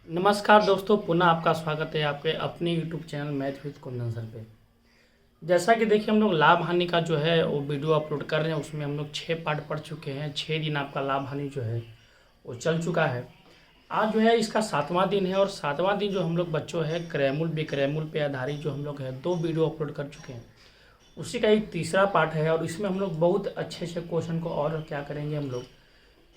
नमस्कार दोस्तों, पुनः आपका स्वागत है आपके अपने YouTube channel math with Kundan sir पे। जैसा कि देखिए, हम लोग लाभ हानि का जो है वो वीडियो अपलोड कर रहे हैं। उसमें हम लोग 6 पार्ट पढ़ चुके हैं। 6 दिन आपका लाभ हानि जो है वो चल चुका है। आज जो है इसका 7वां दिन है और 7वां दिन जो हम लोग बच्चों है क्रैमूल विक्रैमूल पे आधारित जो हम लोग है 2 वीडियो अपलोड कर चुके हैं। उसी का एक तीसरा पार्ट है और इसमें हम लोग बहुत अच्छे से क्वेश्चन को और क्या करेंगे हम लोग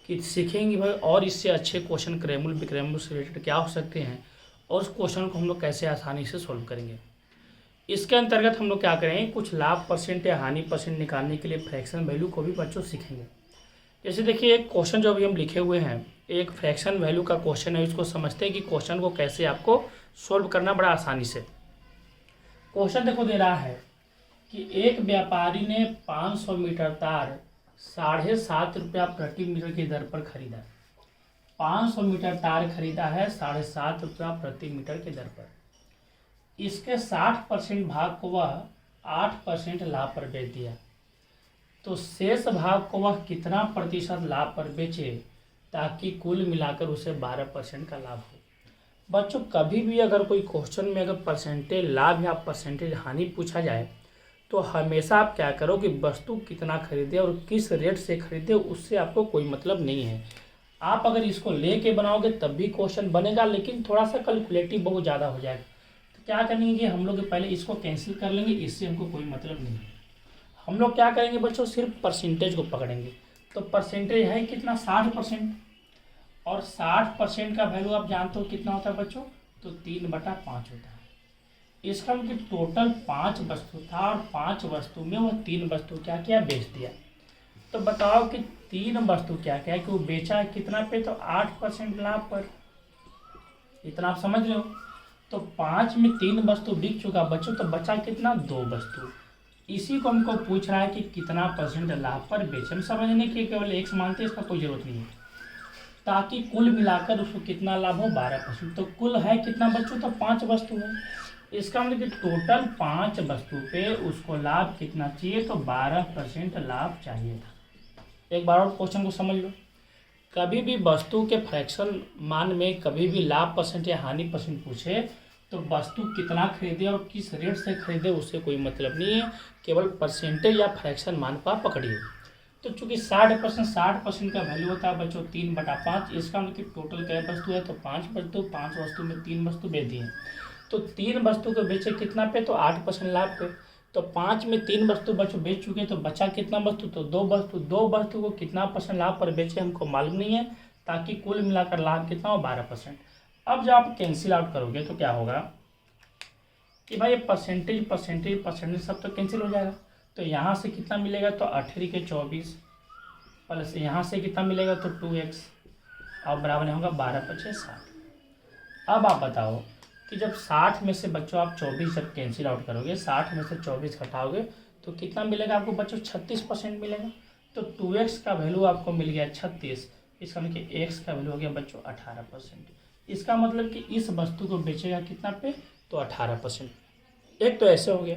कि सीखेंगे भाई, और इससे अच्छे क्वेश्चन क्रैमूल विक्रैमूल से रिलेटेड क्या हो सकते हैं और उस क्वेश्चन को हम लोग कैसे आसानी से सोल्व करेंगे। इसके अंतर्गत हम लोग क्या करेंगे, कुछ लाभ परसेंट या हानि परसेंट निकालने के लिए फ्रैक्शन वैल्यू को भी बच्चों सीखेंगे। जैसे देखिए, एक क्वेश्चन जो अभी हम लिखे हुए हैं एक फ्रैक्शन वैल्यू का क्वेश्चन है। इसको समझते हैं कि क्वेश्चन को कैसे आपको सोल्व करना बड़ा आसानी से। क्वेश्चन देखो दे रहा है कि एक व्यापारी ने 500 मीटर तार 7.5 रुपया प्रति मीटर की दर पर खरीदा। 500 मीटर तार खरीदा है 7.5 रुपया प्रति मीटर की दर पर। इसके 60% भाग को वह 8% लाभ पर बेच दिया, तो शेष भाग को वह कितना प्रतिशत लाभ पर बेचे ताकि कुल मिलाकर उसे 12% का लाभ हो। बच्चों, कभी भी अगर कोई क्वेश्चन में अगर परसेंटेज लाभ या परसेंटेज हानि पूछा जाए तो हमेशा आप क्या करो कि वस्तु कितना खरीदे और किस रेट से खरीदे उससे आपको कोई मतलब नहीं है। आप अगर इसको लेके बनाओगे तब भी क्वेश्चन बनेगा, लेकिन थोड़ा सा कैलकुलेटिव बहुत ज़्यादा हो जाएगा। तो क्या करेंगे कि हम लोग पहले इसको कैंसिल कर लेंगे, इससे हमको कोई मतलब नहीं है। हम लोग क्या करेंगे बच्चों, सिर्फ परसेंटेज को पकड़ेंगे। तो परसेंटेज है कितना, 60%। और 60% का वैल्यू आप जानते हो कितना होता है बच्चों, तो 3/5 होता है। इसका मतलब टोटल 5 वस्तु था और 5 वस्तु में वह 3 वस्तु क्या किया, बेच दिया। तो बताओ कि 3 वस्तु क्या क्या है कि वो बेचा है कितना पे, तो 8% लाभ पर। इतना आप समझ रहे हो। तो 5 में 3 वस्तु बिक चुका बच्चों, तो बचा कितना, 2 वस्तु। इसी को हमको पूछ रहा है कि कितना परसेंट लाभ पर बेचे। हम समझने के केवल x मानते हैं, इसका कोई जरूरत नहीं है, ताकि कुल मिलाकर उसको कितना लाभ हो, 12%। तो कुल है कितना बच्चों, तो 5 वस्तु है। इसका मतलब कि टोटल 5 वस्तु पे उसको लाभ कितना चाहिए, तो 12% लाभ चाहिए था। एक बार और क्वेश्चन को समझ लो। कभी भी वस्तु के फ्रैक्शन मान में कभी भी लाभ परसेंट या हानि परसेंट पूछे तो वस्तु कितना खरीदे और किस रेट से खरीदे उससे कोई मतलब नहीं है, केवल परसेंटेज या फ्रैक्शन मान पर पकड़िए। तो चूंकि 60% का वैल्यू होता है बच्चों 3/5। इसका मतलब टोटल क्या वस्तु है, तो 5 वस्तु। 5 वस्तु में 3 वस्तु बेच दिए, तो 3 वस्तु को बेचे कितना पे, तो 8% लाभ पे। तो 5 में 3 वस्तु बच्चों बेच चुके, तो बचा कितना वस्तु, तो 2 वस्तु। 2 वस्तु को कितना परसेंट लाभ पर बेचे हमको मालूम नहीं है, ताकि कुल मिलाकर लाभ कितना हो, 12%। अब जब आप कैंसिल आउट करोगे तो क्या होगा कि भाई परसेंटेज परसेंटेज परसेंटेज सब तो कैंसिल हो जाएगा। तो यहाँ से कितना मिलेगा, तो 8 के 24 प्लस यहाँ से कितना मिलेगा, तो 2x और बराबर होगा 12×5 = 60। अब आप बताओ कि जब 60 में से बच्चों आप 24 जब कैंसिल आउट करोगे, 60 में से 24 घटाओगे तो कितना मिलेगा आपको बच्चों, 36% मिलेगा। तो 2x का वैल्यू आपको मिल गया 36। इसका मतलब कि x का वैल्यू हो गया बच्चों 18%। इसका मतलब कि इस वस्तु को बेचेगा कितना पे, तो 18%। एक तो ऐसे हो गया।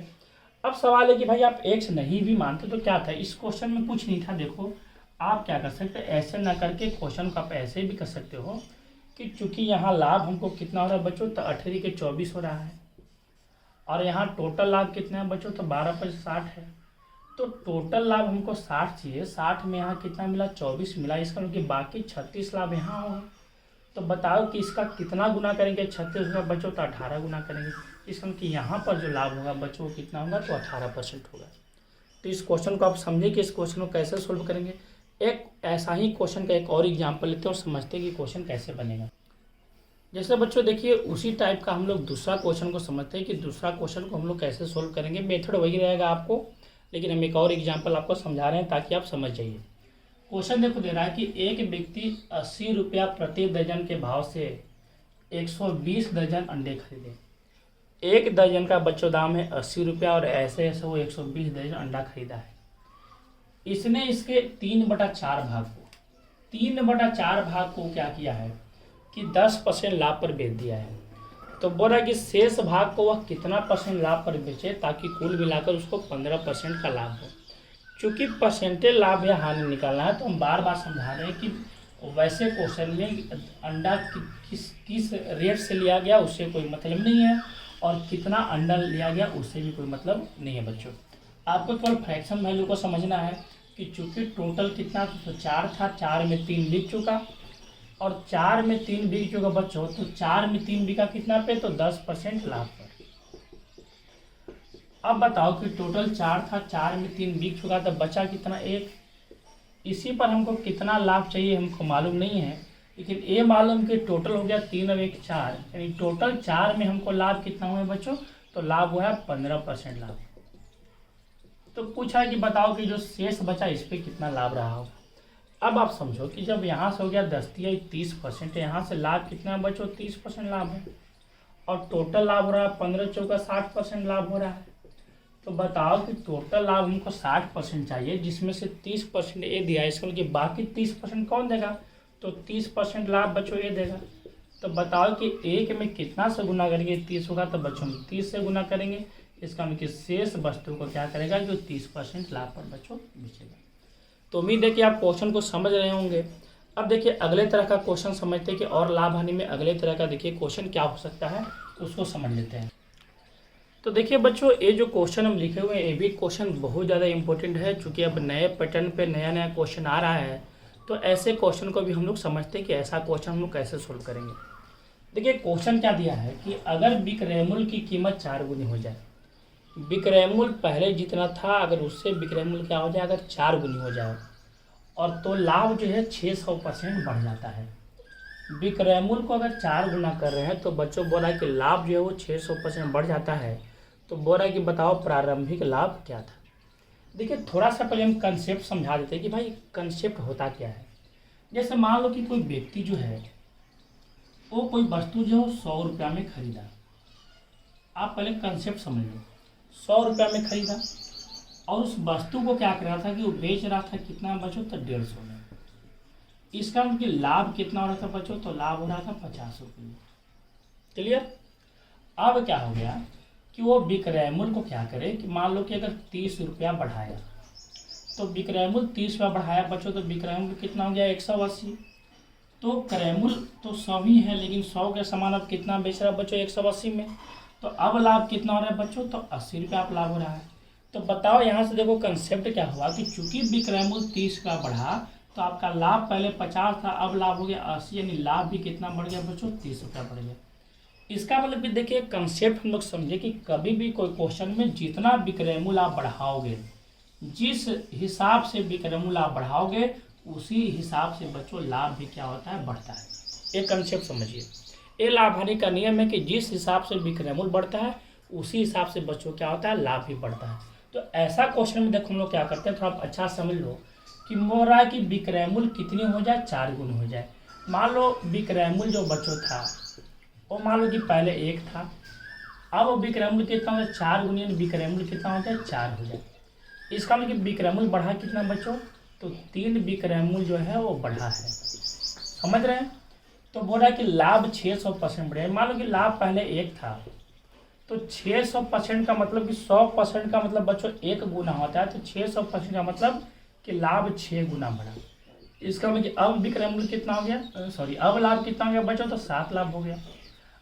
अब सवाल है कि भाई आप x नहीं भी मानते तो क्या था, इस क्वेश्चन में कुछ नहीं था। देखो आप क्या कर सकते, ऐसे ना करके क्वेश्चन को आप ऐसे भी कर सकते हो कि चूंकि यहाँ लाभ हमको कितना हो रहा है बच्चों, तो 18 के 24 हो रहा है और यहाँ टोटल लाभ कितना है बच्चों, तो 12/60 है। तो टोटल लाभ हमको 60 चाहिए, 60 में यहाँ कितना मिला, 24 मिला। इसका मतलब कि बाकी 36 लाभ यहाँ होगा। तो बताओ कि इसका कितना गुना करेंगे, 36 का बच्चों, तो 18 गुना करेंगे। इसका मतलब कि यहाँ पर जो लाभ होगा बच्चों वो कितना होगा, तो 18% होगा। तो इस क्वेश्चन को आप समझिए कि इस क्वेश्चन को कैसे सोल्व करेंगे। एक ऐसा ही क्वेश्चन का एक और एग्जाम्पल लेते हैं और समझते हैं कि क्वेश्चन कैसे बनेगा। जैसे बच्चों देखिए, उसी टाइप का हम लोग दूसरा क्वेश्चन को समझते हैं कि दूसरा क्वेश्चन को हम लोग कैसे सोल्व करेंगे। मेथड वही रहेगा आपको, लेकिन हम एक और एग्जाम्पल आपको समझा रहे हैं ताकि आप समझ जाइए। क्वेश्चन देखो दे रहा है कि एक व्यक्ति 80 रुपया प्रति दर्जन के भाव से 120 दर्जन अंडे खरीदे। एक दर्जन का बच्चों दाम है 80 रुपया और ऐसे ऐसे वो 120 दर्जन अंडा खरीदा है। इसने इसके 3/4 भाग को क्या किया है कि 10% लाभ पर बेच दिया है। तो बोल रहा है कि शेष भाग को वह कितना परसेंट लाभ पर बेचे ताकि कुल मिलाकर उसको 15% का लाभ हो। चूँकि परसेंटेज लाभ या हानि निकालना है तो हम बार बार समझा रहे हैं कि वैसे क्वेश्चन में अंडा किस रेट से लिया गया उससे कोई मतलब नहीं है, और कितना अंडा लिया गया उससे भी कोई मतलब नहीं है बच्चों। आपको केवल फ्रैक्शन वैल्यू को समझना है कि चूंकि टोटल कितना तो 4 था, 4 में 3 बिक चुका, और 4 में 3 बिक चुका बच्चों, तो 4 में 3 बिका कितना पे, तो 10% लाभ पर। अब बताओ कि टोटल 4 था, 4 में 3 बिक चुका, तो बचा कितना, 1। इसी पर हमको कितना लाभ चाहिए हमको मालूम नहीं है, लेकिन ये मालूम कि टोटल हो गया 3 और 1 4, यानी टोटल 4 में हमको लाभ कितना हुआ है बच्चों, तो लाभ हुआ है 15% लाभ। तो पूछा कि बताओ कि जो शेष बचा इस पर कितना लाभ रहा होगा। अब आप समझो कि जब यहाँ से हो गया 10 30%, यहाँ से लाभ कितना है बच्चों, 30% लाभ है, और टोटल लाभ हो रहा है 15 चौका 60% लाभ हो रहा है। तो बताओ कि टोटल लाभ हमको 60% चाहिए, जिसमें से 30% ये दिया है, इसका मतलब बाकी 30% कौन देगा, तो 30% लाभ बच्चों ये देगा। तो बताओ कि 1 में कितना से गुना करेंगे, 30 होगा, तो बच्चों 30 से गुना करेंगे, इसका मतलब कि शेष वस्तु को क्या करेगा, जो 30% लाभ पर बच्चों बेचेगा। तो उम्मीद है कि आप क्वेश्चन को समझ रहे होंगे। अब देखिए अगले तरह का क्वेश्चन समझते हैं कि और लाभ हानि में अगले तरह का देखिए क्वेश्चन क्या हो सकता है, उसको समझ लेते हैं। तो देखिए बच्चों, ये जो क्वेश्चन हम लिखे हुए हैं ये भी क्वेश्चन बहुत ज़्यादा इंपॉर्टेंट है, चूँकि अब नए पैटर्न पे नया नया क्वेश्चन आ रहा है, तो ऐसे क्वेश्चन को भी हम लोग समझते हैं कि ऐसा क्वेश्चन हम लोग कैसे सोल्व करेंगे। देखिए क्वेश्चन क्या दिया है कि अगर विक्रय मूल्य की कीमत 4 गुनी हो जाए, विक्रय मूल्य पहले जितना था अगर उससे विक्रय मूल्य क्या हो जाए, अगर 4 गुनी हो जाए, और तो लाभ जो है 600% बढ़ जाता है। विक्रय मूल्य को अगर 4 गुना कर रहे हैं तो बच्चों बोल रहा है कि लाभ जो है वो 600% बढ़ जाता है। तो बोल रहा है कि बताओ प्रारंभिक लाभ क्या था। देखिए थोड़ा सा पहले हम कंसेप्ट समझा देते हैं कि भाई कंसेप्ट होता क्या है। जैसे मान लो कि कोई व्यक्ति जो है वो कोई वस्तु जो 100 रुपया में खरीदा, आप पहले कंसेप्ट समझ लो, 100 रुपया में खरीदा, और उस वस्तु को क्या कर रहा था कि वो बेच रहा था कितना बच्चों, तो 150 में। इसका मतलब लाभ कितना हो रहा था बच्चों, तो लाभ हो रहा था 50 रुपये। क्लियर। अब क्या हो गया कि वो विक्रय मूल्य को क्या करे कि मान लो कि अगर 30 रुपया बढ़ाया, तो विक्रय मूल्य 30 रुपया बढ़ाया बच्चों, तो विक्रय मूल्य कितना हो गया, 180। तो क्रय मूल्य तो 100 ही है, लेकिन 100 के समान अब कितना बेच रहा है बच्चों, 180 में। तो अब लाभ कितना हो रहा है बच्चों, तो 80 रुपया आप लाभ हो रहा है। तो बताओ यहाँ से देखो कंसेप्ट क्या हुआ कि चूंकि विक्रय मूल्य 30 का बढ़ा, तो आपका लाभ पहले 50 था, अब लाभ हो गया 80, यानी लाभ भी कितना बढ़ गया बच्चों, 30 रुपया बढ़ गया। इसका मतलब भी देखिए कंसेप्ट हम लोग समझे कि कभी भी कोई क्वेश्चन में जितना विक्रय मूल्य आप बढ़ाओगे, जिस हिसाब से विक्रय मूल्य आप बढ़ाओगे, उसी हिसाब से बच्चों लाभ भी क्या होता है, बढ़ता है। ये कंसेप्ट समझिए। ये लाभ हानि का नियम है कि जिस हिसाब से विक्रय मूल्य बढ़ता है उसी हिसाब से बच्चों क्या होता है, लाभ भी बढ़ता है। तो ऐसा क्वेश्चन में देखो हम लोग क्या करते हैं, थोड़ा अच्छा समझ लो कि बोल रहा है कि विक्रय मूल्य कितनी हो जाए, 4 गुनी हो जाए। मान लो विक्रय मूल्य जो बच्चों था वो मान लो कि पहले 1 था, अब विक्रय मूल्य कितना हो जाए, 4 गुनी, विक्रय मूल्य कितना हो जाए, 4 हो जाए। इसका मतलब विक्रय मूल्य बढ़ा कितना बच्चों, तो 3 विक्रय मूल्य जो है वो बढ़ा है। समझ रहे हैं। तो बोल रहा है कि लाभ 600% बढ़े। मान लो कि लाभ पहले 1 था, तो 600% का मतलब कि 100% का मतलब बच्चों 1 गुना होता है, तो 600% का मतलब कि लाभ 6 गुना बढ़ा। इसका मतलब अब विक्रय मूल्य कितना हो गया, अब लाभ कितना हो गया बच्चों, तो 7 लाभ हो गया।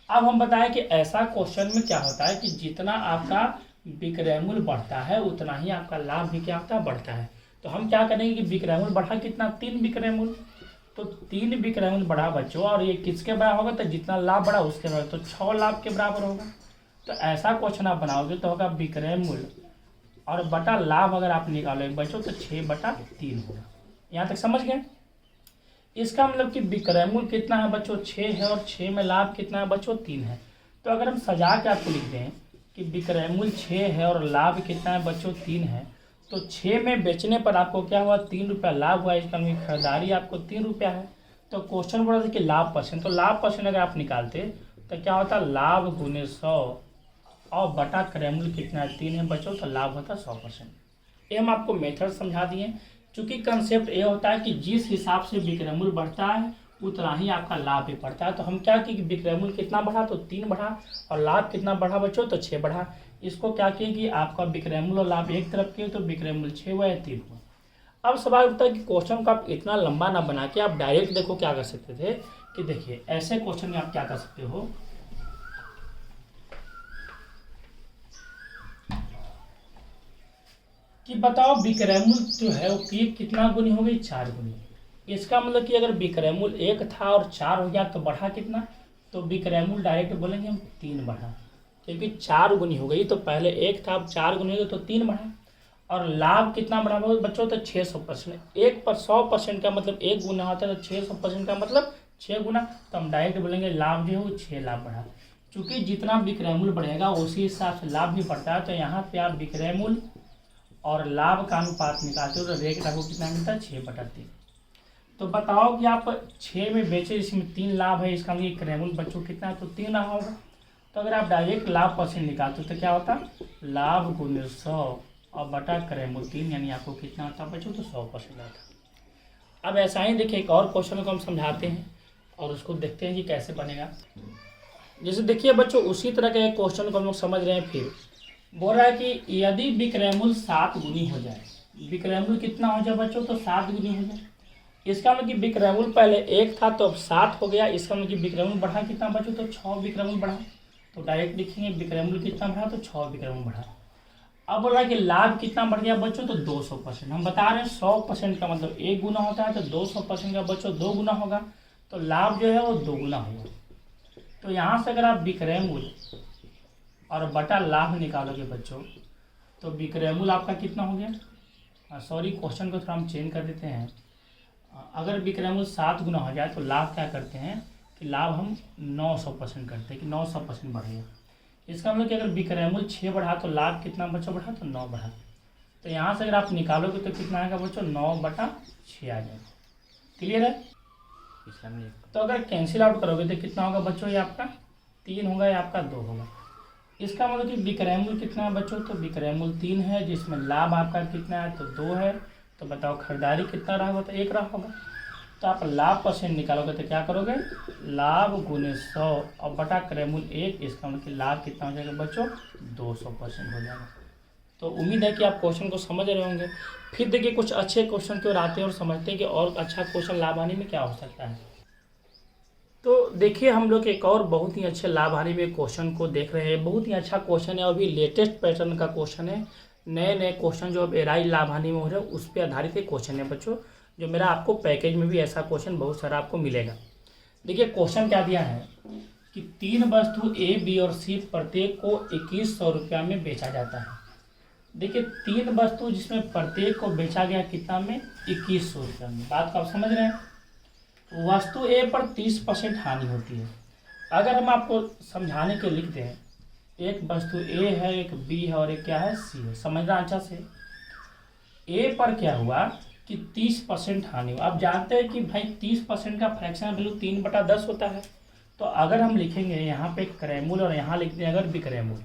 अब हम बताएं कि ऐसा क्वेश्चन में क्या होता है कि जितना आपका विक्रय मूल्य बढ़ता है उतना ही आपका लाभ भी क्या होता है, बढ़ता है। तो हम क्या करेंगे कि विक्रय मूल्य बढ़ा कितना, 3 विक्रय मूल्य, तो 3 विक्रय मूल्य बढ़ा बच्चों, और ये किसके बराबर होगा, तो जितना लाभ बढ़ा उसके बराबर, तो 6 लाभ के बराबर होगा। तो ऐसा क्वेश्चन आप बनाओगे तो होगा विक्रय मूल्य और बटा लाभ अगर आप निकालोगे बच्चों, तो 6/3 होगा। यहाँ तक समझ गए। इसका मतलब कि विक्रय मूल्य कितना है बच्चों, 6 है, और 6 में लाभ कितना है बच्चों, 3 है। तो अगर हम सजा के आपको लिख दें कि विक्रय मूल्य 6 है और लाभ कितना है बच्चों, 3 है, तो 6 में बेचने पर आपको क्या हुआ, 3 रुपया लाभ हुआ। इसका मतलब खरीदारी आपको 3 रुपया है। तो क्वेश्चन बोला था कि लाभ परसेंट, तो लाभ परसेंट अगर आप निकालते तो क्या होता, लाभ गुने 100 और बटा क्रय मूल्य कितना है, 3 है बच्चों, तो लाभ होता 100%। ये हम आपको मेथड समझा दिए। चूँकि कंसेप्ट ये होता है कि जिस हिसाब से विक्रय मूल्य बढ़ता है उतना ही आपका लाभ भी बढ़ता है। तो हम क्या किए कि विक्रय मूल्य कितना बढ़ा, तो 3 बढ़ा, और लाभ कितना बढ़ा बच्चों, तो 6 बढ़ा। इसको क्या किए कि आपका विक्रय मूल्य और लाभ एक तरफ किए, तो विक्रय मूल्य 6 हुआ या 3 हुआ। अब सवाल उठता है कि क्वेश्चन को आप इतना लंबा ना बना के आप डायरेक्ट देखो क्या कर सकते थे कि देखिए ऐसे क्वेश्चन में आप क्या कर सकते हो कि बताओ विक्रयमूल जो है वो कितना गुनी हो गई, 4 गुनी। इसका मतलब कि अगर विक्रयमूल 1 था और 4 हो गया तो बढ़ा कितना, तो विक्रयमूल डायरेक्ट बोलेंगे हम 3 बढ़ा, क्योंकि 4 गुनी हो गई तो पहले 1 था अब 4 गुनी हो गई तो 3 बढ़ा। और लाभ कितना बढ़ा बच्चों, तो 600%। 100% का मतलब 1 गुना होता है तो 600% का मतलब 6 गुना, तो हम डायरेक्ट बोलेंगे लाभ जो है वो 6 लाभ बढ़ा। चूंकि जितना विक्रयमूल बढ़ेगा उसी हिसाब से लाभ भी बढ़ता है, तो यहाँ पे आप विक्रयमूल और लाभ का अनुपात निकालते हो तो रेट आपको कितना मिलता है, 6/3। तो बताओ कि आप 6 में बेचे, इसमें 3 लाभ है, इसका मतलब क्रयमूल बच्चों कितना है, तो 3 लाभ होगा। तो अगर आप डायरेक्ट लाभ परसेंट निकालते हो तो क्या होता, लाभ गुने 100 और बटा क्रयमूल 3, यानी आपको कितना आता बच्चों, तो 100% आता। अब ऐसा ही देखिए एक और क्वेश्चन को हम समझाते हैं और उसको देखते हैं कि कैसे बनेगा। जैसे देखिए बच्चों उसी तरह के क्वेश्चन को हम लोग समझ रहे हैं। फिर बोल रहा है कि यदि विक्रयमूल 7 गुनी हो जाए, विक्रयमूल कितना हो जाए बच्चों, तो 7 गुनी हो जाए। इसका मतलब कि विक्रयमूल पहले 1 था तो अब 7 हो गया, इसका मतलब कि विक्रयमूल बढ़ा कितना बच्चों, तो 6 विक्रयमूल बढ़ा। तो डायरेक्ट लिखेंगे विक्रयमूल कितना बढ़ा, तो 6 विक्रयमूल बढ़ा। अब बोल रहा है कि लाभ कितना बढ़ गया बच्चों, तो 200%। हम बता रहे हैं 100% का मतलब 1 गुना होता है, तो 200% का बच्चों 2 गुना होगा, तो लाभ जो है वो 2 गुना होगा। तो यहाँ से अगर आप विक्रयमूल और बटा लाभ निकालोगे बच्चों, तो विक्रयमूल आपका कितना हो गया, सॉरी क्वेश्चन को थोड़ा हम चेंज कर देते हैं। अगर विक्रयमूल 7 गुना हो जाए तो लाभ क्या करते हैं कि लाभ हम 900% करते हैं कि 900% बढ़ेगा। इसका मतलब कि अगर विक्रयमूल 6 बढ़ा तो लाभ कितना बच्चों बढ़ा, तो 9 बढ़ा। तो यहाँ से अगर आप निकालोगे तो कितना आएगा बच्चों, 9/6 आ जाएगा। क्लियर है। तो अगर कैंसिल आउट करोगे तो कितना होगा बच्चों, ये आपका 3 होगा या आपका 2 होगा। इसका मतलब कि विक्रयमूल कितना है बच्चों, तो विक्रयमूल 3 है, जिसमें लाभ आपका कितना है, तो 2 है। तो बताओ खरीदारी कितना रहा होगा, तो 1 रहा होगा। तो आप लाभ परसेंट निकालोगे तो क्या करोगे, लाभ गुने 100 और बटा क्रयमूल 1, इसका मतलब कि लाभ कितना हो जाएगा बच्चों, 200% हो जाएगा। तो उम्मीद है कि आप क्वेश्चन को समझ रहे होंगे। फिर देखिए कुछ अच्छे क्वेश्चन की ओर आते हैं और समझते हैं कि और अच्छा क्वेश्चन लाभ हानि में क्या हो सकता है। तो देखिए हम लोग एक और बहुत ही अच्छे लाभ हानि में क्वेश्चन को देख रहे हैं। बहुत ही अच्छा क्वेश्चन है और भी लेटेस्ट पैटर्न का क्वेश्चन है। नए नए क्वेश्चन जो अब एआई लाभ हानि में हो रहे हैं उस पर आधारित एक क्वेश्चन है बच्चों, जो मेरा आपको पैकेज में भी ऐसा क्वेश्चन बहुत सारा आपको मिलेगा। देखिए क्वेश्चन क्या दिया है कि 3 वस्तु ए बी और सी प्रत्येक को 2100 रुपया में बेचा जाता है। देखिए 3 वस्तु जिसमें प्रत्येक को बेचा गया कितना में, 2100 रुपया में। बात को आप समझ रहे हैं। वस्तु ए पर 30% हानि होती है। अगर हम आपको समझाने के लिख दें, एक वस्तु ए है, एक बी है और एक क्या है, सी है। समझना अच्छा से। ए पर क्या हुआ कि 30% हानि हुआ। आप जानते हैं कि भाई 30% का फ्रैक्शन वैल्यू 3/10 होता है। तो अगर हम लिखेंगे यहाँ पे क्रयमूल और यहाँ लिखते हैं अगर विक्रयमूल,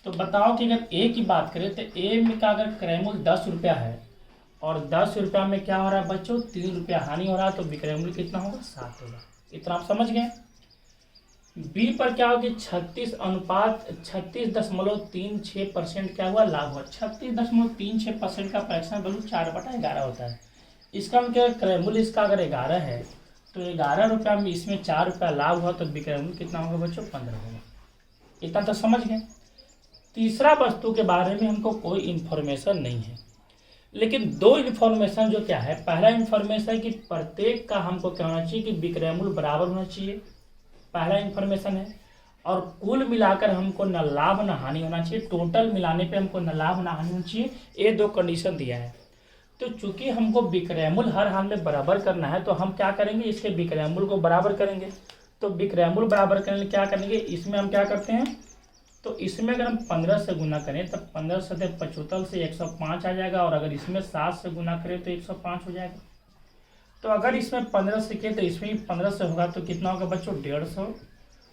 तो बताओ कि अगर ए की बात करें तो ए में का अगर क्रयमूल 10 रुपया है और 10 रुपया में क्या हो रहा है बच्चों, 3 रुपया हानि हो रहा है, तो विक्रयमूल्य कितना होगा, 7 होगा। इतना आप समझ गए। बी पर क्या होगी, 36.3636% क्या हुआ, लाभ हुआ। 36.36% का फ्रैक्शन वैल्यू 4/11 होता है। इसका मतलब क्रयमूल्य इसका अगर 11 है तो 11 रुपया में इसमें 4 रुपया लाभ हुआ, तो विक्रयमूल्य कितना होगा बच्चों, 15 होगा। इतना तो समझ गए। तीसरा वस्तु के बारे में हमको कोई इन्फॉर्मेशन नहीं है, लेकिन 2 इन्फॉर्मेशन जो क्या है, पहला इन्फॉर्मेशन है कि प्रत्येक का हमको क्या होना चाहिए कि विक्रयमूल्य बराबर होना चाहिए, पहला इन्फॉर्मेशन है। और कुल मिलाकर हमको न लाभ न हानि होना चाहिए, टोटल मिलाने पे हमको न लाभ न हानि होना चाहिए। ये 2 कंडीशन दिया है। तो चूंकि हमको विक्रयमूल्य हर हाल में बराबर करना है तो हम क्या करेंगे, इसके विक्रयमूल्य को बराबर करेंगे। तो विक्रयमूल्य बराबर करने क्या करेंगे, इसमें हम क्या करते हैं, तो इसमें अगर हम 15 से गुना करें तब 15 से 75 से 105 आ जाएगा, और अगर इसमें 7 से गुना करें तो 105 हो जाएगा। तो अगर इसमें 15 से किए तो इसमें 15 से होगा, तो कितना होगा बच्चों, 150।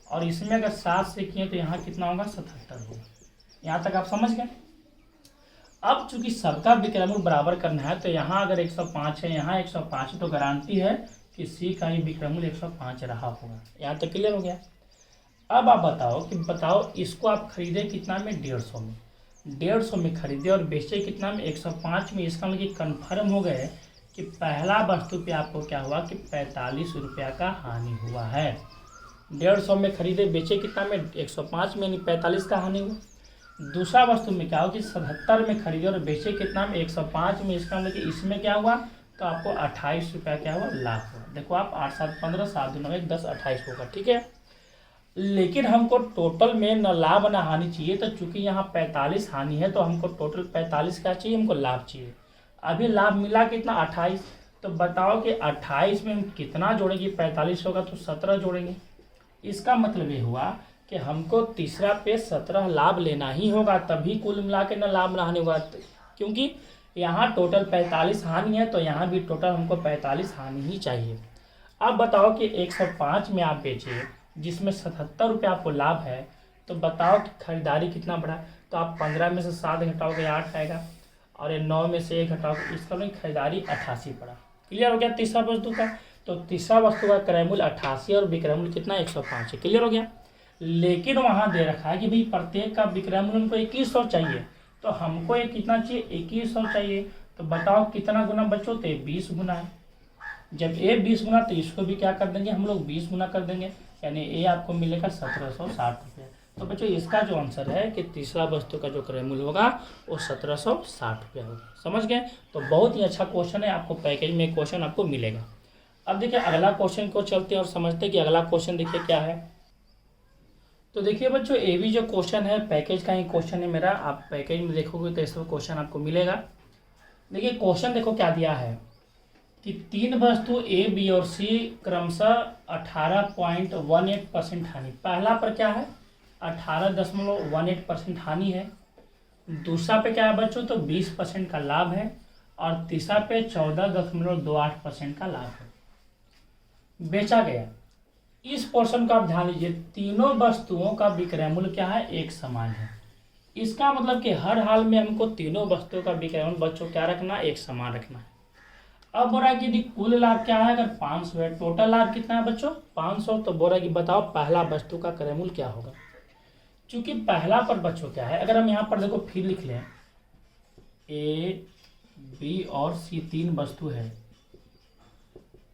और इसमें अगर 7 से किए तो यहाँ कितना होगा, 77 होगा। यहाँ तक आप समझ गए। अब चूंकि सबका विक्रयमूल्य बराबर करना है तो यहाँ अगर 105 है, यहाँ 105 है, तो गारंटी है कि सी का ही विक्रयमूल्य 105 रहा होगा। यहाँ तक क्लियर हो गया। अब आप बताओ कि इसको आप खरीदे कितना में, 150 में। 150 में खरीदे और बेचे कितना में 105 में। इसका मतलब कि कन्फर्म हो गए कि पहला वस्तु पे आपको क्या हुआ कि 45 रुपया का हानि हुआ है। 150 में खरीदे बेचे कितना में 105 में, यानी 45 का हानि हुआ। दूसरा वस्तु में क्या हो कि 77 में खरीदे और बेचे कितना में 105 में। इसका मतलब कि इसमें क्या हुआ तो आपको 28 रुपया क्या हुआ लाभ हुआ। देखो आप 8 7 15 7 2 9 1 10 28 होगा, ठीक है। लेकिन हमको टोटल में न लाभ न हानि चाहिए, तो चूंकि यहाँ 45 हानि है तो हमको टोटल 45 क्या चाहिए, हमको लाभ चाहिए। अभी लाभ मिला कितना 28, तो बताओ कि 28 में हम कितना जोड़ेंगे, 45 होगा तो 17 जोड़ेंगे। इसका मतलब ये हुआ कि हमको तीसरा पे 17 लाभ लेना ही होगा, तभी कुल मिला के न लाभ न हानि होगा। क्योंकि यहाँ टोटल 45 हानि है तो यहाँ भी टोटल हमको 45 हानि ही चाहिए। अब बताओ कि 105 में आप बेचिए जिसमें 77 रुपये आपको लाभ है, तो बताओ कि खरीदारी कितना बढ़ा। तो आप 15 में से 7 घटाओगे 8 आएगा, और ये 9 में से 1 घटाओगे, इसका मतलब खरीदारी 88 पड़ा। क्लियर हो गया तीसरा वस्तु का। तो तीसरा वस्तु का क्रय मूल्य 88 और विक्रय मूल्य कितना 105 है। क्लियर हो गया। लेकिन वहाँ दे रखा है कि भाई प्रत्येक का विक्रय मूल्य हमको 2100 चाहिए, तो हमको ये कितना चाहिए 2100 चाहिए। तो बताओ कितना गुना बच्चों, तो 20 गुना है। जब ये 20 गुना तो इसको भी क्या कर देंगे हम लोग 20 गुना कर देंगे, यानी ये आपको मिलेगा 1760 रुपये। तो बच्चों इसका जो आंसर है कि तीसरा वस्तु का जो क्रय मूल्य होगा वो 1760 रुपया होगा। समझ गए। तो बहुत ही अच्छा क्वेश्चन है, आपको पैकेज में क्वेश्चन आपको मिलेगा। अब देखिए अगला क्वेश्चन को चलते हैं और समझते हैं कि अगला क्वेश्चन देखिए क्या है। तो देखिए बच्चों ये भी जो क्वेश्चन है पैकेज का ही क्वेश्चन है मेरा। आप पैकेज में देखोगे तो इसमें क्वेश्चन आपको मिलेगा। देखिए क्वेश्चन देखो क्या दिया है कि 3 वस्तु ए बी और सी क्रमशः 18.18% हानि। पहला पर क्या है 18.18% हानि है। दूसरा पे क्या है बच्चों तो 20% का लाभ है, और तीसरा पे 14.28% का लाभ है। बेचा गया। इस पोर्शन का आप ध्यान लीजिए, तीनों वस्तुओं का विक्रय मूल्य क्या है एक समान है। इसका मतलब कि हर हाल में हमको तीनों वस्तुओं का विक्रय मूल्य बच्चों क्या रखना एक समान रखना है। अब बोला कि यदि कुल लाभ क्या है, अगर 500 है, टोटल लाभ कितना है बच्चों 500, तो बोला कि बताओ पहला वस्तु का क्रय मूल्य क्या होगा। चूंकि पहला पर बच्चों क्या है, अगर हम यहाँ पर देखो फिर लिख लें ए बी और सी 3 वस्तु है।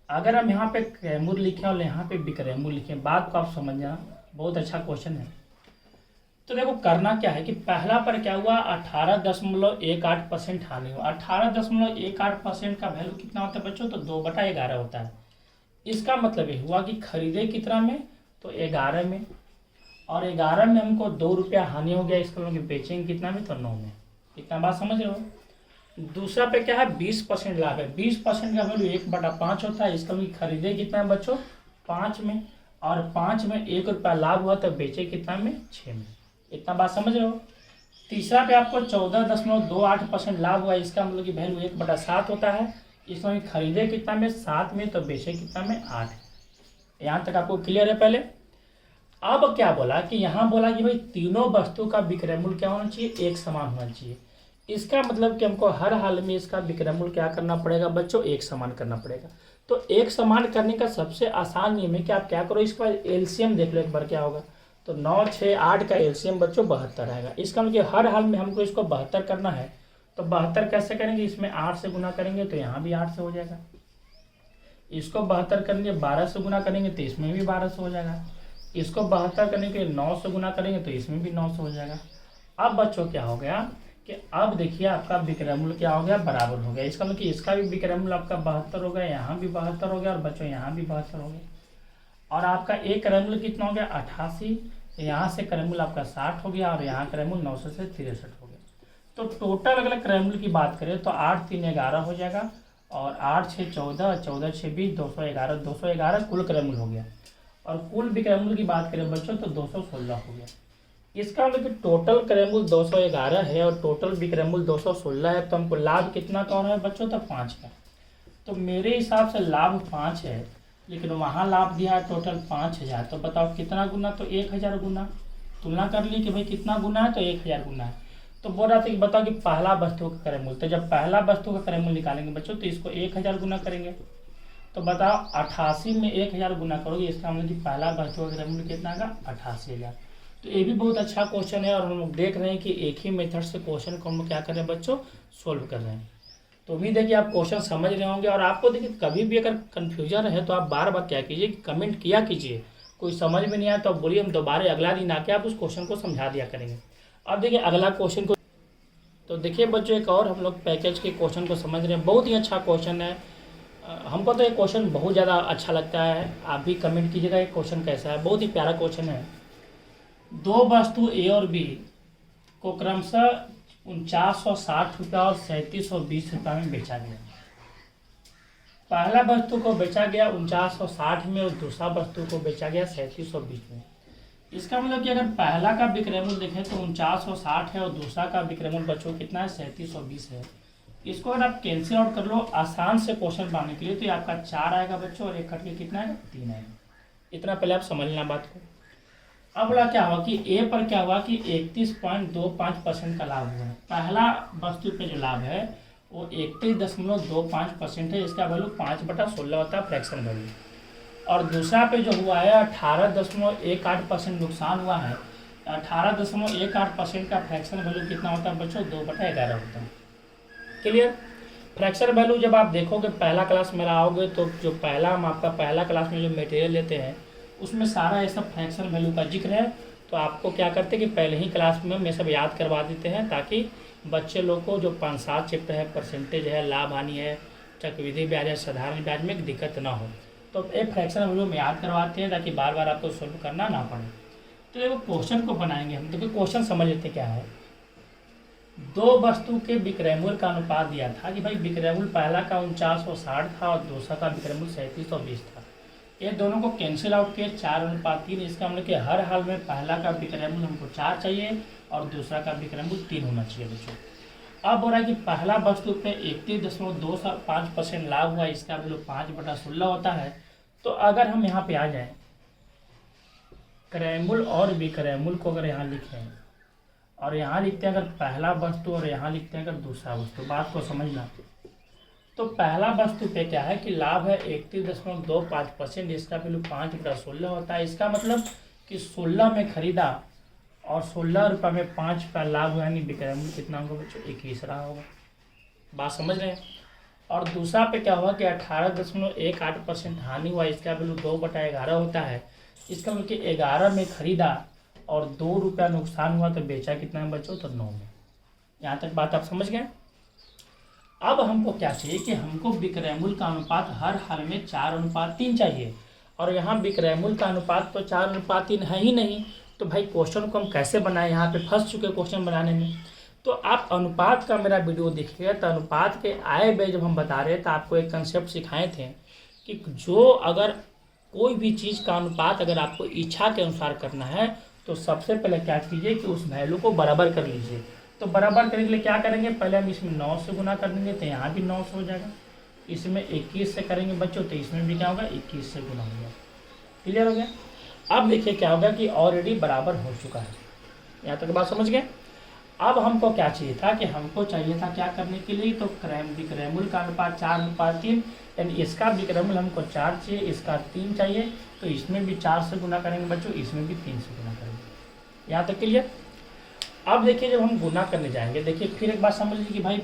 अगर हम यहाँ पे क्रय मूल्य लिखें और यहाँ पे विक्रय मूल्य लिखें, बात को आप समझना, बहुत अच्छा क्वेश्चन है। तो देखो करना क्या है कि पहला पर क्या हुआ 18.18% हानि हुआ। 18.18% का वैल्यू कितना होता है बच्चों तो 2/11 होता है। इसका मतलब ये हुआ कि खरीदे कितना में तो 11 में, और 11 में हमको 2 रुपया हानि हो गया। इसका मतलब बेचेंगे कितना में तो 9 में। इतना बात समझ रहे हो। दूसरा पे क्या है 20% लाभ है। 20% का वैल्यू 1/5 होता है। इसका मतलब खरीदे कितना है बच्चों 5 में, और 5 में 1 रुपया लाभ हुआ तो बेचे कितना में 6 में। इतना बात समझ रहे हो। तीसरा पे आपको 14.28% लाभ हुआ। इसका मतलब कि वैल्यू 1/7 होता है। इसमें खरीदे कितना में 7 में तो बेचे कितना में 8। यहाँ तक आपको क्लियर है पहले। अब क्या बोला कि यहाँ बोला कि भाई तीनों वस्तु का विक्रय मूल्य क्या होना चाहिए एक समान होना चाहिए। इसका मतलब कि हमको हर हाल में इसका विक्रय मूल्य क्या करना पड़ेगा बच्चों एक समान करना पड़ेगा। तो एक समान करने का सबसे आसान नियम है कि आप क्या करो इसका एलसीएम देख लो एक बार क्या होगा। तो 9 6 8 का एलसीएम बच्चों 72 आएगा। इसका मतलब हर हाल में हमको इसको 72 करना है। तो 72 कैसे करेंगे, इसमें 8 से गुना करेंगे तो यहाँ भी 8 से हो जाएगा। इसको 72 करेंगे 12 से गुना करेंगे तो इसमें भी 12 से हो जाएगा। इसको 72 करने के लिए 9 से गुना करेंगे तो इसमें भी 9 से हो जाएगा। अब बच्चों क्या हो गया कि अब देखिए आपका विक्रय मूल्य क्या हो गया बराबर हो गया। इसका मतलब कि इसका भी विक्रय मूल्य आपका 72 हो गया, यहाँ भी 72 हो गया, और बच्चों यहाँ भी 72 हो गया। और आपका एक क्रय मूल्य कितना हो गया 88, यहाँ से क्रय मूल्य आपका 60 हो गया, और यहाँ क्रय मूल्य 900 से 63 हो गया। तो टोटल अगर क्रय मूल्य की बात करें तो 8 3 11 हो जाएगा, और 8 6 14, 14 6 20, 211, 211 कुल क्रय मूल्य हो गया। और कुल विक्रय मूल्य की बात करें बच्चों तो 216 हो गया। इसका मतलब कि टोटल क्रय मूल्य 211 है और टोटल विक्रय मूल्य 216 है। तो हमको लाभ कितना कौन है बच्चों तो 5 का। तो मेरे हिसाब से लाभ 5 है, लेकिन वहाँ लाभ दिया है टोटल 5000। तो बताओ कितना गुना तो 1000 गुना। तुलना कर ली कि भाई कितना गुना है तो 1000 गुना है। तो बोल रहा था कि बताओ कि पहला वस्तु का क्रय मूल्य, तो जब पहला वस्तु का क्रय मूल्य निकालेंगे बच्चों तो इसको 1000 गुना करेंगे। तो बताओ 88 में 1000 गुना करोगे, इसका मतलब कि पहला वस्तु का क्रय मूल्य कितना आएगा 88,000। तो ये भी बहुत अच्छा क्वेश्चन है और हम लोग देख रहे हैं कि एक ही मेथड से क्वेश्चन को हम लोग क्या कर रहे हैं बच्चों, सोल्व कर रहे हैं। तो उम्मीद है कि आप क्वेश्चन समझ रहे होंगे। और आपको देखिए कभी भी अगर कन्फ्यूजन है तो आप बार बार क्या कीजिए, कमेंट किया कीजिए। कोई समझ में नहीं आया तो आप बोलिए, हम दोबारा अगला दिन आके आप उस क्वेश्चन को समझा दिया करेंगे। अब देखिए अगला क्वेश्चन को, तो देखिए बच्चों एक और हम लोग पैकेज के क्वेश्चन को समझ रहे हैं। बहुत ही अच्छा क्वेश्चन है, हमको तो ये क्वेश्चन बहुत ज़्यादा अच्छा लगता है। आप भी कमेंट कीजिएगा ये क्वेश्चन कैसा है, बहुत ही प्यारा क्वेश्चन है। दो वस्तु ए और बी को क्रमशः 4960 रुपया और 3720 रुपया में बेचा गया। पहला वस्तु को बेचा गया 4960 में और दूसरा वस्तु को बेचा गया 3720 में। इसका मतलब कि अगर पहला का विक्रय मूल्य देखें तो 4960 है और दूसरा का विक्रय मूल्य बच्चों कितना है, 3720 है। इसको अगर आप कैंसिल आउट कर लो आसान से क्वेश्चन बनाने के लिए, तो ये आपका 4 आएगा बच्चों और एक कट के कितना आएगा, 3 आएगा। इतना पहले आप समझ लेना बात को। अब बोला क्या हुआ कि ए पर क्या हुआ कि 31.25% का लाभ हुआ है। पहला वस्तु पे जो लाभ है वो 31.25% है। इसका वैल्यू 5/16 होता है फ्रैक्शन वैल्यू। और दूसरा पे जो हुआ है 18.18% नुकसान हुआ है। 18.18% का फ्रैक्शन वैल्यू कितना होता है बच्चों, 2/11 होता है। क्लियर। फ्रैक्शन वैल्यू जब आप देखोगे पहला क्लास में आओगे तो जो पहला हम आपका पहला क्लास में जो मटेरियल लेते हैं उसमें सारा ये सब फ्रैक्शन वैल्यू का जिक्र है। तो आपको क्या करते हैं कि पहले ही क्लास में हम ये सब याद करवा देते हैं, ताकि बच्चे लोग को जो 5-7 चैप्टर है, परसेंटेज है, लाभ हानि है, चक्रवृद्धि ब्याज है, साधारण ब्याज में दिक्कत ना हो। तो ये फ्रैक्शन वैल्यू में याद करवाते हैं ताकि बार बार आपको सोल्व करना ना पड़े। तो ये क्वेश्चन को बनाएंगे हम। देखिए क्वेश्चन समझ लेते क्या है। दो वस्तु के विक्रय मूल्य का अनुपात दिया था कि भाई विक्रय मूल्य पहला का 4960 था और दूसरा का विक्रय मूल्य 3720 था। ये दोनों को कैंसिल आउट किए 4:3। इसका मतलब कि हर हाल में पहला का विक्रय मूल्य हमको 4 चाहिए और दूसरा का विक्रय मूल्य 3 होना चाहिए बच्चों। अब हो रहा है कि पहला वस्तु पे 31.25% लाभ हुआ, इसका वैल्यू 5/16 होता है। तो अगर हम यहाँ पे आ जाए क्रय मूल्य और विक्रय मूल्य को अगर यहाँ लिखें और यहाँ लिखते हैं अगर पहला वस्तु और यहाँ लिखते हैं अगर दूसरा वस्तु, बात को समझना। तो पहला वस्तु पे क्या है कि लाभ है 31.25%, इसका वैल्यू 5/16 होता है। इसका मतलब कि 16 में खरीदा और 16 रुपये में 5 का लाभ हुआ, यानी विक्रय मूल्य कितना होगा बच्चों, 21 रहा होगा। बात समझ रहे हैं। और दूसरा पे क्या हुआ कि 18.18% हानि हुआ, इसका वैल्यू 2/11 होता है। इसका मतलब कि 11 में खरीदा और 2 रुपया नुकसान हुआ, तो बेचा कितना है बच्चों, तो 9 में। यहाँ तक बात आप समझ गए। अब हमको क्या चाहिए कि हमको विक्रय मूल्य का अनुपात हर हाल में 4:3 चाहिए। और यहाँ विक्रय मूल्य का अनुपात तो 4:3 है ही नहीं। तो भाई क्वेश्चन को हम कैसे बनाएं, यहाँ पे फंस चुके क्वेश्चन बनाने में। तो आप अनुपात का मेरा वीडियो देखिएगा। तो अनुपात के आए बे जब हम बता रहे थे आपको एक कंसेप्ट सिखाए थे कि जो अगर कोई भी चीज़ का अनुपात अगर आपको इच्छा के अनुसार करना है तो सबसे पहले क्या कीजिए कि उस वैल्यू को बराबर कर लीजिए। तो बराबर करने के लिए क्या करेंगे, पहले हम इसमें 9 से गुना कर देंगे तो यहाँ भी 9 से हो जाएगा। इसमें 21 से करेंगे बच्चों तो इसमें भी क्या होगा, 21 से गुना होगा। क्लियर हो गया। अब देखिए क्या होगा कि ऑलरेडी बराबर हो चुका है। यहाँ तक बात समझ गए। अब हमको क्या चाहिए था कि हमको चाहिए था क्या करने के लिए, तो विक्रय मूल्य का अनुपात 4:3, यानी इसका विक्रय मूल्य हमको 4 चाहिए, इसका 3 चाहिए। तो इसमें भी 4 से गुना करेंगे बच्चों, इसमें भी 3 से गुना करेंगे। यहाँ तक क्लियर। अब देखिए जब हम गुना करने जाएंगे, देखिए फिर एक बात समझ लीजिए कि भाई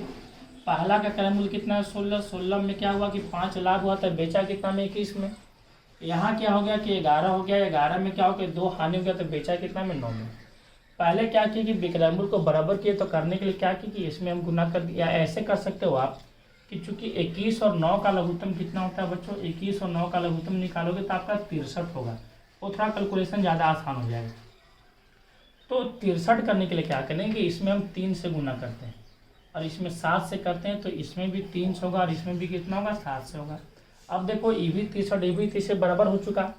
पहला का क्रय मूल्य कितना है, 16 में क्या हुआ कि 5 लाभ हुआ था, बेचा कितना में, 21 में। यहाँ क्या हो गया कि 11 हो गया, 11 में क्या हो गया 2 हानि हो गया, तो बेचा कितना में, 9 में। पहले क्या किया कि विक्रय मूल्य को बराबर किए, तो करने के लिए क्या किया कि इसमें हम गुना कर दिया। ऐसे कर सकते हो आप कि चूंकि 21 और 9 का लघुत्तम कितना होता है बच्चों, 21 और 9 का लघुत्तम निकालोगे तो आपका 63 होगा। वो थोड़ा कैलकुलेशन ज़्यादा आसान हो जाएगा। तो 63 करने के लिए क्या करेंगे कि इसमें हम 3 से गुना करते हैं और इसमें 7 से करते हैं, तो इसमें भी 3 से होगा और इसमें भी कितना होगा, 7 से होगा। अब देखो ये भी 30 और ये भी 30 से बराबर हो चुका।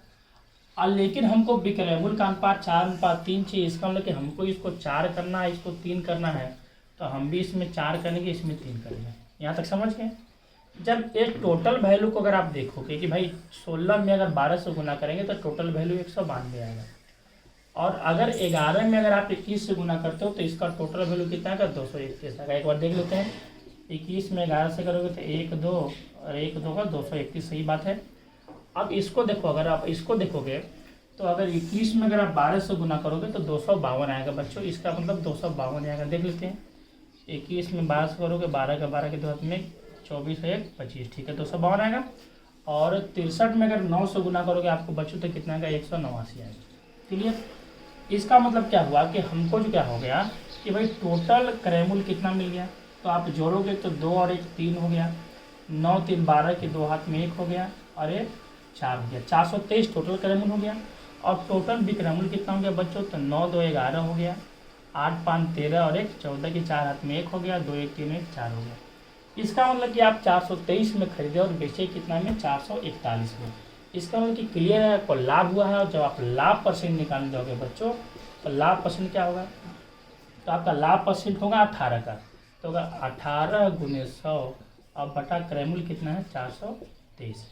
और लेकिन हमको विक्रय मूल्य का अनुपात 4:3 चाहिए। इसका मतलब कि हमको इसको 4 करना है, इसको 3 करना है, तो हम भी इसमें 4 करेंगे, इसमें 3 करेंगे। यहाँ तक समझ गए। जब एक टोटल वैल्यू को अगर आप देखोगे कि भाई 16 में अगर 12 से गुना करेंगे तो टोटल वैल्यू 192 आएगा। और अगर 11 में अगर आप 21 से गुना करते हो तो इसका टोटल वैल्यू कितना आएगा, 231 आएगा। एक बार देख लेते हैं। 21 में 11 से करोगे तो 1 2 और 1 2 का 231, सही बात है। अब इसको देखो, अगर आप इसको देखोगे तो अगर 21 में अगर आप 12 से गुना करोगे तो 252 आएगा बच्चों। इसका मतलब 252 आएगा। देख लेते हैं, 21 में 12 से करोगे, 12 का 12 के दो हाथ में 24 है 1 25, ठीक है, 252 आएगा। और 63 में अगर 9 से गुना करोगे आपको बच्चों तो कितना आएगा, 189 आएगा। क्लियर। इसका मतलब क्या हुआ कि हमको जो क्या हो गया कि भाई टोटल क्रैमुल कितना मिल गया। तो आप जोड़ोगे तो 2 और 1 3 हो गया, 9 3 12 के दो हाथ में 1 हो गया और 1 4 हो गया, 423 टोटल क्रैमुल हो गया। और टोटल विक्रैमुल कितना हो गया बच्चों, तो 9 2 11 हो गया, 8 5 13 और 1 14 के 4 हाथ में 1 हो गया, 2 1 3 1 4 हो गया। इसका मतलब कि आप 423 में खरीदे और बेचे कितना में, 441 में। इसका मतलब कि क्लियर है, आपको लाभ हुआ है। और जब आप लाभ परसेंट निकालने जाओगे बच्चों तो लाभ परसेंट क्या होगा, तो आपका लाभ परसेंट होगा 18 का। तो अगर 18 गुने 100 और बटा क्रैमुल कितना है, 423।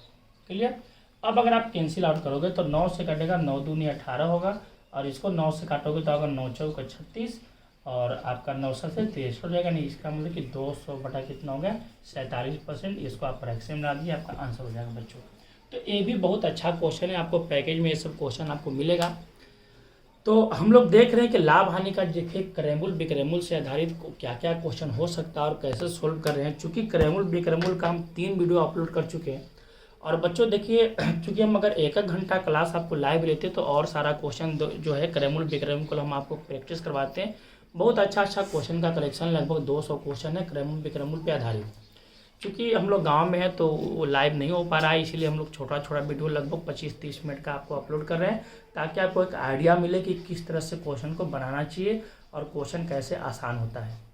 क्लियर। अब अगर आप कैंसिल आउट करोगे तो 9 से कटेगा, 9 दूनी 18 होगा, और इसको 9 से काटोगे तो अगर 9 चौक 36 और आपका 9 से 23 हो जाएगा। नहीं, इसका मतलब कि 200 बटा कितना हो गया, 47%। इसको आप फ्रैक्शन में डाल दिए, आपका आंसर हो जाएगा बच्चों। तो ये भी बहुत अच्छा क्वेश्चन है, आपको पैकेज में ये सब क्वेश्चन आपको मिलेगा। तो हम लोग देख रहे हैं कि लाभ हानि का देखिए क्रैमुल विक्रैमुल से आधारित क्या क्या क्वेश्चन हो सकता है और कैसे सोल्व कर रहे हैं। चूँकि क्रैमुल विक्रैमुल का हम 3 वीडियो अपलोड कर चुके हैं। और बच्चों देखिए, चूँकि हम अगर 1 घंटा क्लास आपको लाइव लेते तो और सारा क्वेश्चन जो है क्रैमुल विक्रैमुल को हम आपको प्रैक्टिस करवाते हैं। बहुत अच्छा क्वेश्चन का कलेक्शन, लगभग 200 क्वेश्चन है क्रैमुल विक्रैमुल पे आधारित। चूँकि हम लोग गांव में हैं तो वो लाइव नहीं हो पा रहा है, इसीलिए हम लोग छोटा छोटा वीडियो लगभग 25-30 मिनट का आपको अपलोड कर रहे हैं, ताकि आपको एक आइडिया मिले कि किस तरह से क्वेश्चन को बनाना चाहिए और क्वेश्चन कैसे आसान होता है।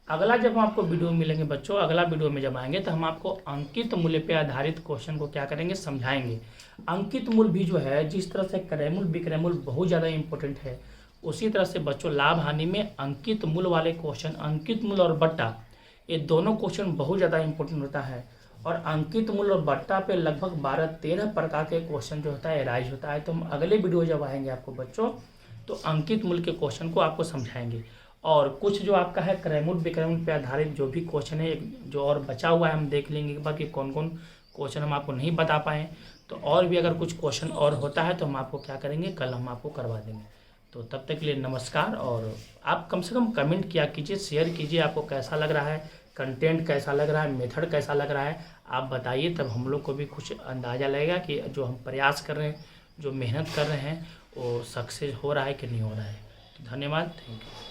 अगला जब हम आपको वीडियो मिलेंगे बच्चों, अगला वीडियो में जब आएंगे तो हम आपको अंकित मूल्य पे आधारित क्वेश्चन को क्या करेंगे, समझाएंगे। अंकित मूल्य भी जो है, जिस तरह से क्रैमुल विक्रैमुल बहुत ज़्यादा इंपॉर्टेंट है, उसी तरह से बच्चों लाभ हानि में अंकित मूल्य वाले क्वेश्चन, अंकित मूल्य और बट्टा, ये दोनों क्वेश्चन बहुत ज़्यादा इंपॉर्टेंट होता है। और अंकित मूल्य और बट्टा पे लगभग 12-13 प्रकार के क्वेश्चन जो होता है राइज होता है। तो हम अगले वीडियो जब आएंगे आपको बच्चों तो अंकित मूल्य के क्वेश्चन को आपको समझाएंगे। और कुछ जो आपका है क्रैमुल विक्रैमुल पे आधारित जो भी क्वेश्चन है जो और बचा हुआ है, हम देख लेंगे एक बार कि कौन कौन क्वेश्चन हम आपको नहीं बता पाए। तो और भी अगर कुछ क्वेश्चन और होता है तो हम आपको क्या करेंगे, कल हम आपको करवा देंगे। तो तब तक के लिए नमस्कार। और आप कम से कम कमेंट किया कीजिए, शेयर कीजिए, आपको कैसा लग रहा है, कंटेंट कैसा लग रहा है, मेथड कैसा लग रहा है, आप बताइए। तब हम लोग को भी कुछ अंदाज़ा लगेगा कि जो हम प्रयास कर रहे हैं, जो मेहनत कर रहे हैं, वो सक्सेस हो रहा है कि नहीं हो रहा है। तो धन्यवाद, थैंक यू।